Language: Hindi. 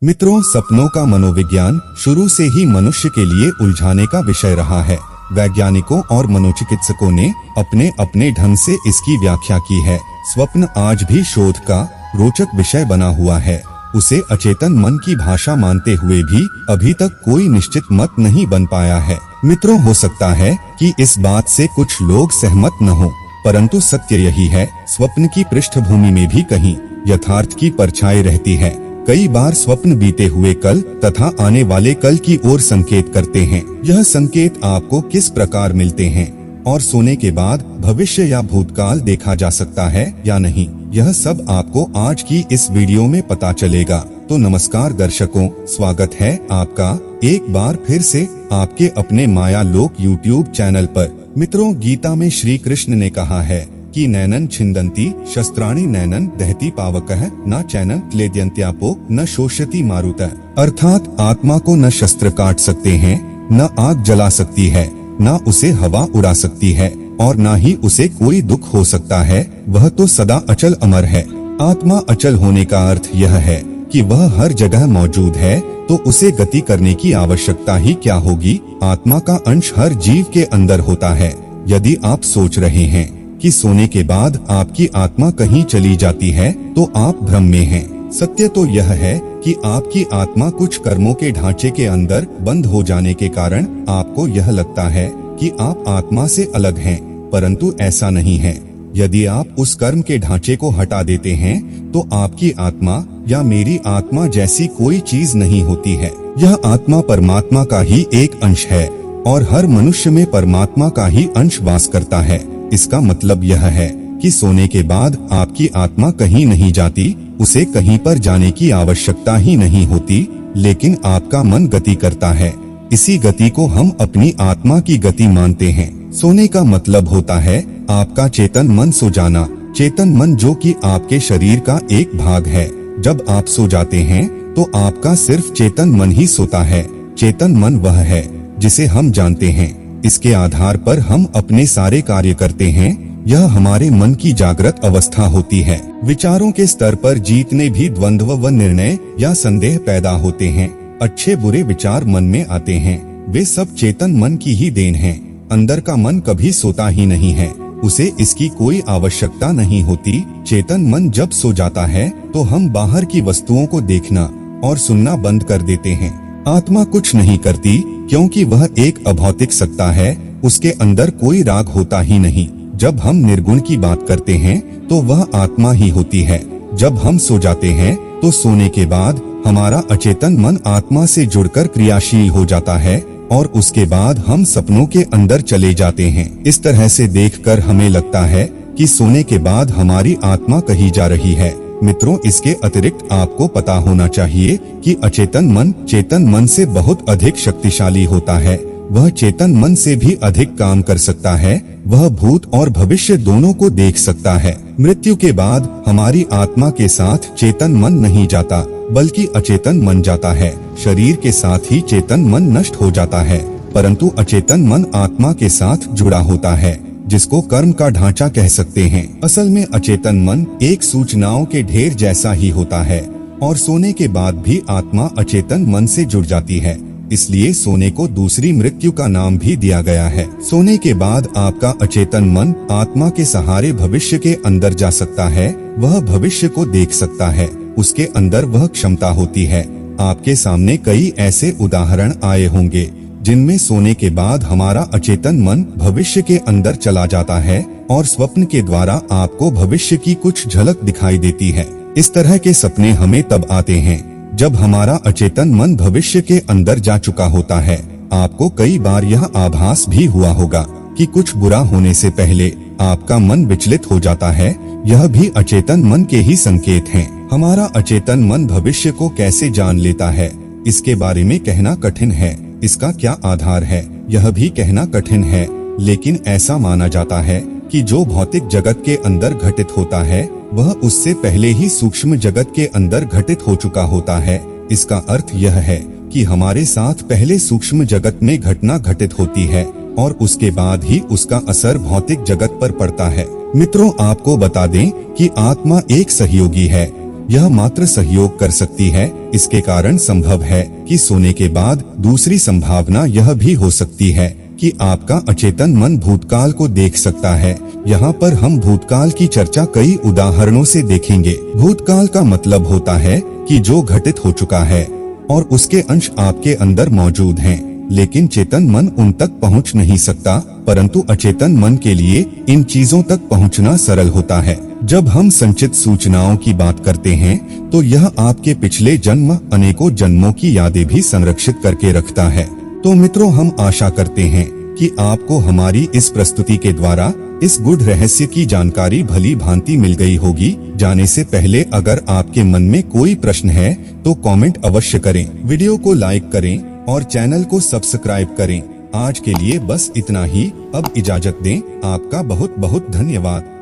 मित्रों, सपनों का मनोविज्ञान शुरू से ही मनुष्य के लिए उलझाने का विषय रहा है। वैज्ञानिकों और मनोचिकित्सकों ने अपने अपने ढंग से इसकी व्याख्या की है। स्वप्न आज भी शोध का रोचक विषय बना हुआ है। उसे अचेतन मन की भाषा मानते हुए भी अभी तक कोई निश्चित मत नहीं बन पाया है। मित्रों, हो सकता है कि इस बात से कुछ लोग सहमत न हो, परंतु सत्य यही है, स्वप्न की पृष्ठभूमि में भी कहीं यथार्थ की परछाई रहती है। कई बार स्वप्न बीते हुए कल तथा आने वाले कल की ओर संकेत करते हैं। यह संकेत आपको किस प्रकार मिलते हैं और सोने के बाद भविष्य या भूतकाल देखा जा सकता है या नहीं, यह सब आपको आज की इस वीडियो में पता चलेगा। तो नमस्कार दर्शकों, स्वागत है आपका एक बार फिर से आपके अपने माया लोक यूट्यूब चैनल पर। मित्रों, गीता में श्री कृष्ण ने कहा है कि नैनन छिन्दन्ति शस्त्राणि नैनन दहति पावकः न चैनन क्लेद्यन्त्यापो न शोषयति मारुतः। अर्थात आत्मा को न शस्त्र काट सकते हैं, न आग जला सकती है, न उसे हवा उड़ा सकती है और न ही उसे कोई दुख हो सकता है। वह तो सदा अचल अमर है। आत्मा अचल होने का अर्थ यह है कि वह हर जगह मौजूद है, तो उसे गति करने की आवश्यकता ही क्या होगी। आत्मा का अंश हर जीव के अंदर होता है। यदि आप सोच रहे हैं कि सोने के बाद आपकी आत्मा कहीं चली जाती है, तो आप भ्रम में हैं। सत्य तो यह है कि आपकी आत्मा कुछ कर्मों के ढांचे के अंदर बंद हो जाने के कारण आपको यह लगता है कि आप आत्मा से अलग हैं, परंतु ऐसा नहीं है। यदि आप उस कर्म के ढांचे को हटा देते हैं, तो आपकी आत्मा या मेरी आत्मा जैसी कोई चीज नहीं होती है। यह आत्मा परमात्मा का ही एक अंश है और हर मनुष्य में परमात्मा का ही अंश वास करता है। इसका मतलब यह है कि सोने के बाद आपकी आत्मा कहीं नहीं जाती, उसे कहीं पर जाने की आवश्यकता ही नहीं होती, लेकिन आपका मन गति करता है। इसी गति को हम अपनी आत्मा की गति मानते हैं। सोने का मतलब होता है आपका चेतन मन सो जाना। चेतन मन जो कि आपके शरीर का एक भाग है। जब आप सो जाते हैं तो आपका सिर्फ चेतन मन ही सोता है। चेतन मन वह है जिसे हम जानते हैं। इसके आधार पर हम अपने सारे कार्य करते हैं। यह हमारे मन की जागृत अवस्था होती है। विचारों के स्तर पर जितने भी द्वंद्व व निर्णय या संदेह पैदा होते हैं, अच्छे बुरे विचार मन में आते हैं, वे सब चेतन मन की ही देन हैं। अंदर का मन कभी सोता ही नहीं है, उसे इसकी कोई आवश्यकता नहीं होती। चेतन मन जब सो जाता है तो हम बाहर की वस्तुओं को देखना और सुनना बंद कर देते हैं। आत्मा कुछ नहीं करती, क्योंकि वह एक अभौतिक सत्ता है। उसके अंदर कोई राग होता ही नहीं। जब हम निर्गुण की बात करते हैं तो वह आत्मा ही होती है। जब हम सो जाते हैं तो सोने के बाद हमारा अचेतन मन आत्मा से जुड़कर क्रियाशील हो जाता है और उसके बाद हम सपनों के अंदर चले जाते हैं। इस तरह से देखकर हमें लगता है कि सोने के बाद हमारी आत्मा कहीं जा रही है। मित्रों, इसके अतिरिक्त आपको पता होना चाहिए कि अचेतन मन चेतन मन से बहुत अधिक शक्तिशाली होता है। वह चेतन मन से भी अधिक काम कर सकता है। वह भूत और भविष्य दोनों को देख सकता है। मृत्यु के बाद हमारी आत्मा के साथ चेतन मन नहीं जाता, बल्कि अचेतन मन जाता है। शरीर के साथ ही चेतन मन नष्ट हो जाता है, परंतु अचेतन मन आत्मा के साथ जुड़ा होता है, जिसको कर्म का ढांचा कह सकते हैं। असल में अचेतन मन एक सूचनाओं के ढेर जैसा ही होता है और सोने के बाद भी आत्मा अचेतन मन से जुड़ जाती है। इसलिए सोने को दूसरी मृत्यु का नाम भी दिया गया है। सोने के बाद आपका अचेतन मन आत्मा के सहारे भविष्य के अंदर जा सकता है। वह भविष्य को देख सकता है। उसके अंदर वह क्षमता होती है। आपके सामने कई ऐसे उदाहरण आए होंगे जिनमें सोने के बाद हमारा अचेतन मन भविष्य के अंदर चला जाता है और स्वप्न के द्वारा आपको भविष्य की कुछ झलक दिखाई देती है। इस तरह के सपने हमें तब आते हैं जब हमारा अचेतन मन भविष्य के अंदर जा चुका होता है। आपको कई बार यह आभास भी हुआ होगा कि कुछ बुरा होने से पहले आपका मन विचलित हो जाता है। यह भी अचेतन मन के ही संकेत हैं। हमारा अचेतन मन भविष्य को कैसे जान लेता है, इसके बारे में कहना कठिन है। इसका क्या आधार है, यह भी कहना कठिन है, लेकिन ऐसा माना जाता है कि जो भौतिक जगत के अंदर घटित होता है वह उससे पहले ही सूक्ष्म जगत के अंदर घटित हो चुका होता है। इसका अर्थ यह है कि हमारे साथ पहले सूक्ष्म जगत में घटना घटित होती है और उसके बाद ही उसका असर भौतिक जगत पर पड़ता है। मित्रों, आपको बता दें कि आत्मा एक सहयोगी है। यह मात्र सहयोग कर सकती है। इसके कारण संभव है कि सोने के बाद दूसरी संभावना यह भी हो सकती है कि आपका अचेतन मन भूतकाल को देख सकता है। यहाँ पर हम भूतकाल की चर्चा कई उदाहरणों से देखेंगे। भूतकाल का मतलब होता है कि जो घटित हो चुका है और उसके अंश आपके अंदर मौजूद हैं, लेकिन चेतन मन उन तक पहुंच नहीं सकता। परंतु अचेतन मन के लिए इन चीजों तक पहुंचना सरल होता है। जब हम संचित सूचनाओं की बात करते हैं तो यह आपके पिछले जन्म, अनेकों जन्मों की यादें भी संरक्षित करके रखता है। तो मित्रों, हम आशा करते हैं कि आपको हमारी इस प्रस्तुति के द्वारा इस गूढ़ रहस्य की जानकारी भली भांति मिल गई होगी। जाने से पहले अगर आपके मन में कोई प्रश्न है तो कमेंट अवश्य करें, वीडियो को लाइक करें और चैनल को सब्सक्राइब करें। आज के लिए बस इतना ही। अब इजाजत दें। आपका बहुत बहुत धन्यवाद।